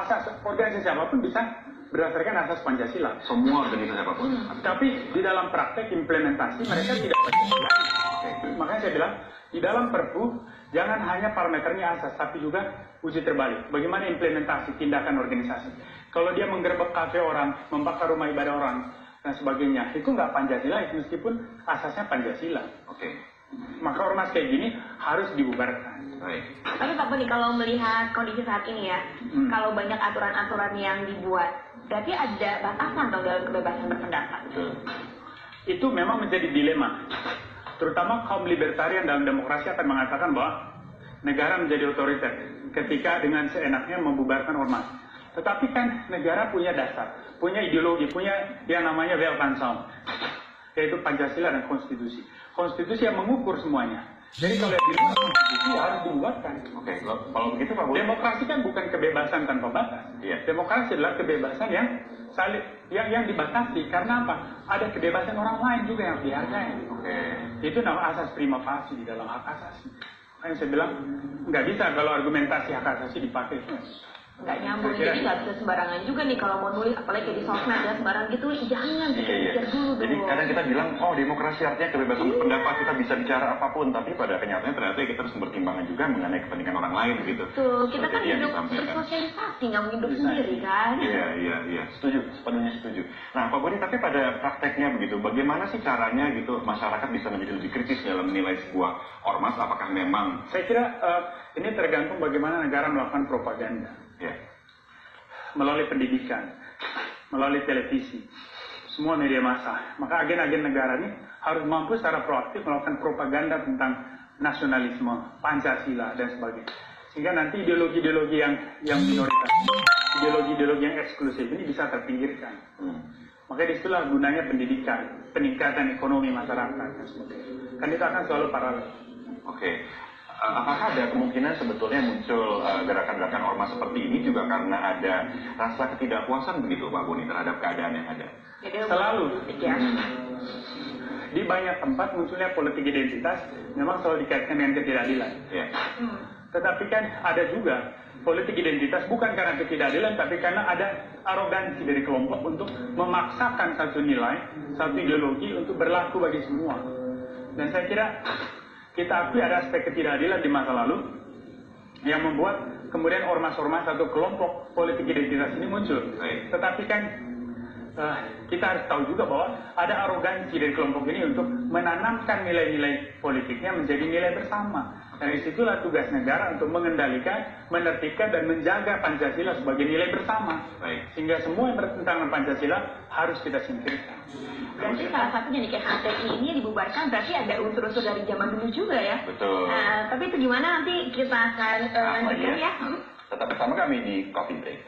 asas organisasi apapun bisa berdasarkan asas Pancasila. Semua organisasi apapun. Tapi di dalam praktek implementasi mereka tidak Pancasila. Makanya saya bilang di dalam Perpu jangan hanya parameternya asas, tapi juga uji terbalik. Bagaimana implementasi tindakan organisasi? Kalau dia menggerebek kafe orang, membakar rumah ibadah orang, dan sebagainya, itu nggak Pancasila, meskipun asasnya Pancasila. Maka ormas kayak gini harus dibubarkan. Tapi Pak Boni, kalau melihat kondisi saat ini ya, kalau banyak aturan-aturan yang dibuat, berarti ada batasan dong dalam kebebasan berpendapat. Itu memang menjadi dilema. Terutama kaum libertarian dalam demokrasi akan mengatakan bahwa negara menjadi otoriter ketika dengan seenaknya membubarkan ormas. Tetapi kan negara punya dasar, punya ideologi, punya yang namanya Weltanschauung, yaitu Pancasila dan konstitusi. Konstitusi yang mengukur semuanya. Jadi kalau di luar konstitusi harus dibubarkan. Kalau begitu Pak Boni. Demokrasi kan bukan kebebasan tanpa batas. Demokrasi adalah kebebasan yang dibatasi. Karena apa? Ada kebebasan orang lain juga yang dihargai. Itu nama asas prima facie di dalam hak asasi. Makanya saya bilang nggak bisa kalau argumentasi hak asasi dipakai. Nggak nyambung, jadi nggak bisa sembarangan juga nih kalau mau nulis, apalagi kayak di sosmed ya, sembarang gitu, jangan pikir dulu dong. Jadi kadang kita bilang, oh demokrasi artinya kebebasan berpendapat, kita bisa bicara apapun, tapi pada kenyataannya ternyata kita harus mempertimbangkan juga mengenai kepentingan orang lain gitu. Tuh, kita kan hidup bersosialisasi, nggak mau hidup sendiri kan. Iya, setuju, sepenuhnya setuju. Nah Pak Boni, tapi pada prakteknya begitu, bagaimana sih caranya gitu masyarakat bisa menjadi lebih kritis dalam menilai sebuah ormas, apakah memang... Saya kira ini tergantung bagaimana negara melakukan propaganda. Melalui pendidikan, melalui televisi, semua media massa. Maka agen-agen negara ini harus mampu secara proaktif melakukan propaganda tentang nasionalisme, Pancasila, dan sebagainya. Sehingga nanti ideologi-ideologi yang minoritas, ideologi-ideologi yang eksklusif ini bisa terpinggirkan. Maka disitulah gunanya pendidikan, peningkatan ekonomi masyarakat, dan sebagainya. Kan itu akan selalu paralel. Apakah ada kemungkinan sebetulnya muncul gerakan-gerakan ormas seperti ini juga karena ada rasa ketidakpuasan begitu Pak Boni terhadap keadaan yang ada? Selalu. Di banyak tempat munculnya politik identitas memang selalu dikaitkan dengan ketidakadilan. Tetapi kan ada juga politik identitas bukan karena ketidakadilan, tapi karena ada arogansi dari kelompok untuk memaksakan satu nilai, satu ideologi untuk berlaku bagi semua. Dan saya kira kita akui ada aspek ketidakadilan di masa lalu yang membuat kemudian ormas-ormas atau kelompok politik identitas ini muncul. Tetapi kan kita harus tahu juga bahwa ada arogansi dari kelompok ini untuk menanamkan nilai-nilai politiknya menjadi nilai bersama. Dan disitulah tugas negara untuk mengendalikan, menertibkan, dan menjaga Pancasila sebagai nilai bersama. Sehingga semua yang bertentangan Pancasila harus kita singkirkan. Berarti salah satunya nih kayak HTI ini dibubarkan berarti ada unsur-unsur dari zaman dulu juga ya. Betul. Nah, tapi itu gimana nanti kita akan lanjutkan ya. Tetap bersama kami di Coffee Break.